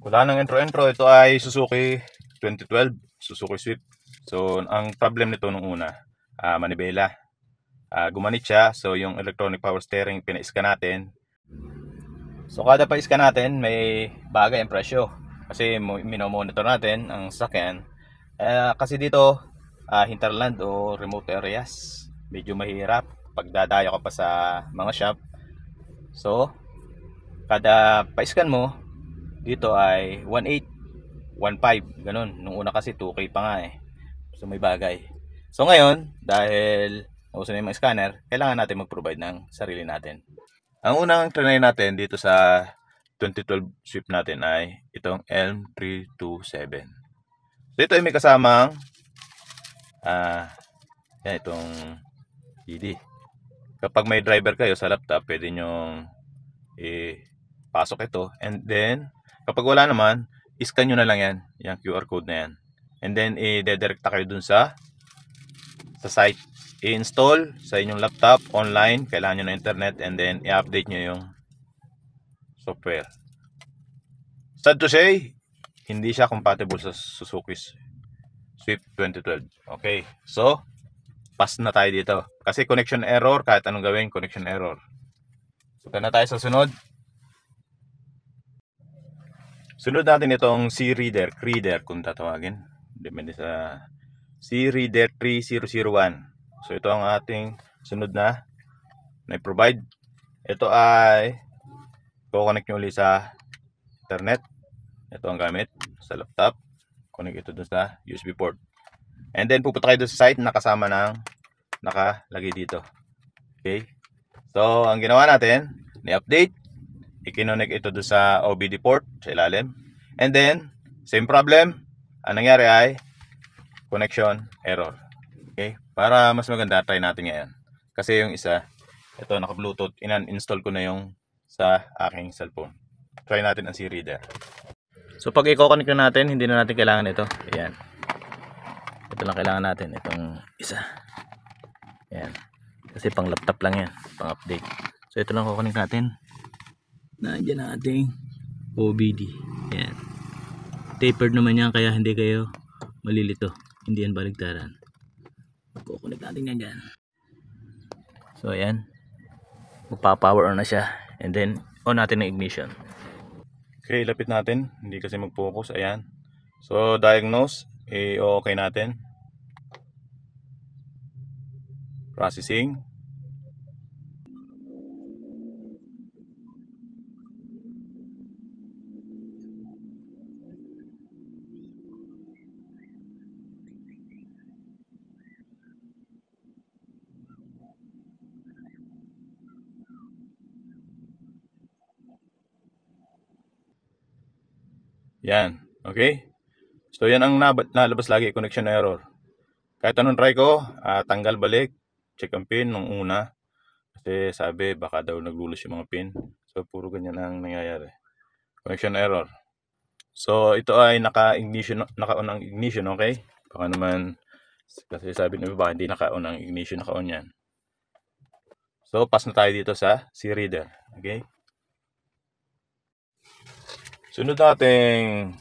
Wala nang intro-intro. Ito ay Suzuki 2012, Suzuki Swift. So, ang problem nito nung una, manibela. Gumanit siya. So, yung electronic power steering, pina-scan natin. So, kada pa-scan natin, may bagay ang presyo. Kasi minomonitor natin ang sasakyan. Kasi dito, hinterland o remote areas, medyo mahirap pag dadayo ka pa sa mga shop. So, kada pa-scan mo, dito ay 1.8, 1.5, ganun. Nung una kasi 2K pa nga eh. So may bagay. So ngayon, dahil nauso na yung mga scanner, kailangan natin mag-provide ng sarili natin. Ang unang trinay natin dito sa 2012 Swift natin ay itong Elm 327. So ito ay may kasamang yan, itong PD. Kapag may driver kayo sa laptop, pwede nyong pasok ito. And then, kapag wala naman, iscan nyo na lang yan, yung QR code na yan. And then, i-dedirecta kayo dun sa site. I-install sa inyong laptop, online, kailangan nyo na internet, and then, i-update nyo yung software. Sad to say, hindi siya compatible sa Suzuki Swift 2012. Okay, so, pass na tayo dito. Kasi connection error, kahit anong gawin, connection error. So, na tayo sa sunod. Sunod natin itong C-Reader, kung tatawagin. Depende sa C-Reader 3001. So ito ang ating sunod na provide. Ito ay connect nyo ulit sa internet. Ito ang gamit sa laptop. Connect ito dun sa USB port. And then pupunta kayo dun sa site na kasama ng nakalagay dito. Okay. So ang ginawa natin, ni-update. I-connect ito doon sa OBD port sa ilalim. And then, same problem. Ang nangyari ay connection error. Okay? Para mas maganda, try natin ngayon. Kasi yung isa, ito naka-Bluetooth. Inan-install ko na yung sa aking cellphone. Try natin ang C-Reader. So pag i-connect na natin, hindi na natin kailangan ito. Ayan. Ito lang kailangan natin. Itong isa. Ayan. Kasi pang laptop lang yan. Pang update. So ito lang kukonek natin. Nandiyan ang ating OBD. Ayan. Tapered naman yan, kaya hindi kayo malilito. Hindi yan baligtaran. Kukunik natin yan dyan. So ayan. Magpa-power on na siya. And then on natin ang ignition. Okay, lapit natin. Hindi kasi mag-focus. Ayan. So diagnose. Okay natin. Processing. Yan. Okay. So yan ang nalabas lagi, connection error. Kahit anong try ko, tanggal balik, check ang pin nung una. Kasi sabi baka daw naglulus yung mga pin. So puro ganyan ang nangyayari. Connection error. So ito ay naka-ignition, naka-on ang ignition, okay? Baka naman kasi sabi ng iba hindi naka-on ang ignition, naka-on yan. So pass na tayo dito sa C-Reader, okay? Sunod nating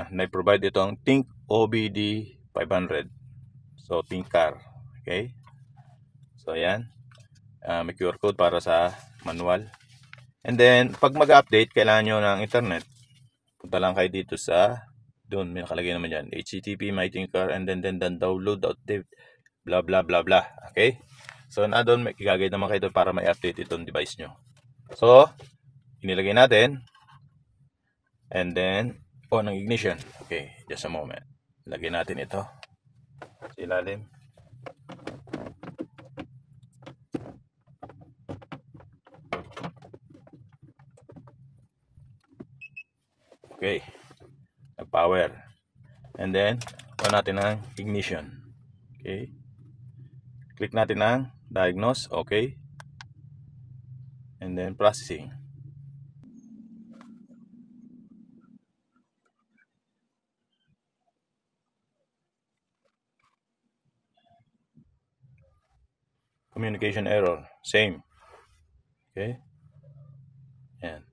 na-provide itong Think OBD 500. So Think Car, okay? So ayan. May QR code para sa manual. And then pag mag-update, kailangan nyo ng internet. Punta lang kayo dito sa doon, may nakalagay naman dyan, HTTP my Think Car, and then download update blah blah blah blah. Okay? So na doon may gagawin naman kayo para may update itong device nyo. So inilagay natin. And then, on ang ignition. Okay, just a moment. Lagyan natin ito sa ilalim. Okay, nag-power. And then, on natin ang ignition. Okay. Click natin ang diagnose. Okay. And then, processing. Communication error, same. Okay. Yan.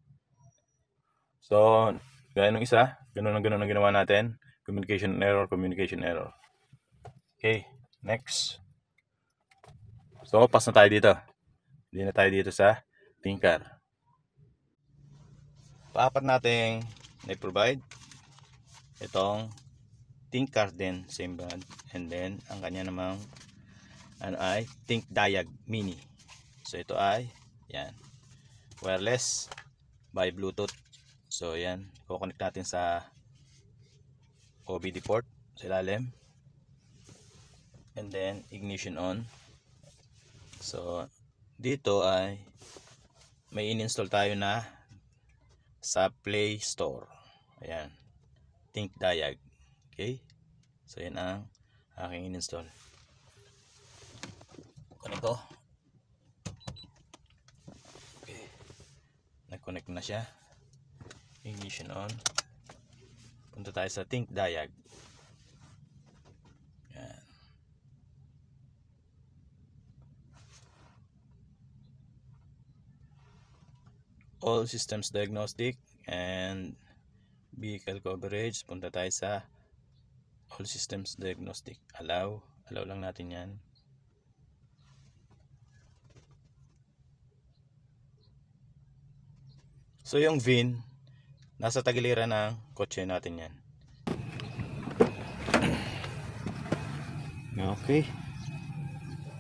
So Gaya nung isa, ganun ang ginawa natin. Communication error, communication error. Okay, next. So, pass na tayo dito. Hindi na tayo dito sa Tinker. Paapat nating na-provide itong Tinker din, same brand. And then, ang kanya namang ay Think Diag Mini. So, ito ay, yan, wireless by Bluetooth. So, yan, kukonect natin sa OBD port sa ilalim. And then, ignition on. So, dito ay may in-install tayo na sa Play Store. Ayan, Think Diag. Okay, so yan ang aking in-install. Connect ko. Okay, nag-connect na siya. Ignition on. Punta tayo sa Think Diag. Yan. All systems diagnostic and vehicle coverage. Punta tayo sa all systems diagnostic. Allow lang natin yan. So yung VIN nasa tagiliran ng kotse natin yan. Okay,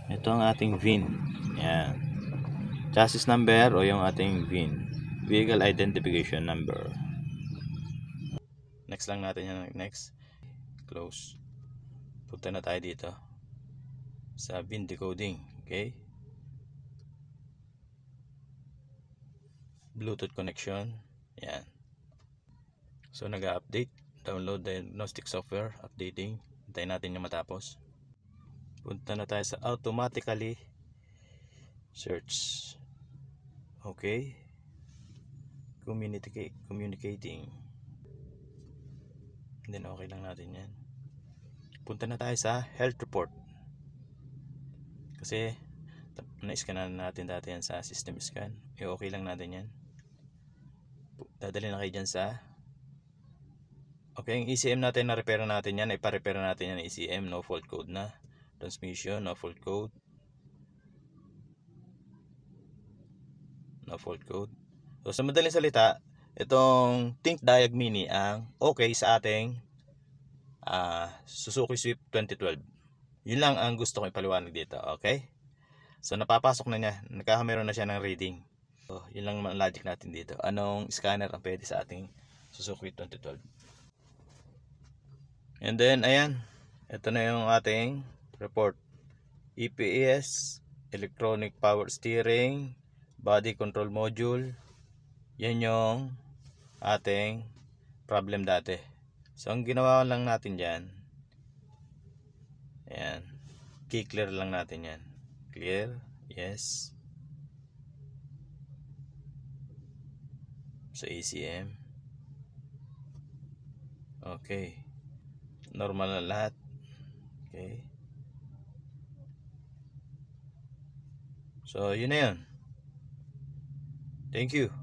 ito ang ating VIN. Yan, chassis number o yung ating VIN, vehicle identification number. Next lang natin yan. Next, close. Punta na tayo dito sa VIN decoding. Okay, Bluetooth connection. Yan. So nag-update. Download diagnostic software. Updating. Hintayin natin yung matapos. Punta na tayo sa automatically search. Okay, communicating. And then okay lang natin yan. Punta na tayo sa health report. Kasi na-scan na natin dati yan sa system scan. Okay lang natin yan. Dadali na kayo dyan sa okay, yung ECM natin na repair natin yan. Ipa-repair natin yan ng ECM. No fault code na. Transmission, no fault code. No fault code. So sa madaling salita, itong Think Diag Mini ang okay sa ating Suzuki Swift 2012. Yun lang ang gusto ko ipaliwanag dito. Okay, so napapasok na niya, meron na siya ng reading. So yun lang ang logic natin dito. Anong scanner ang pwede sa ating Suzuki 2012. And then ayan, ito na yung ating report. EPS, electronic power steering, body control module. Yan yung ating problem dati. So ang ginawa lang natin dyan, ayan, clear lang natin yan. Clear, yes. So ECM. Okay, normal na lahat. Okay, so yun na yun. Thank you.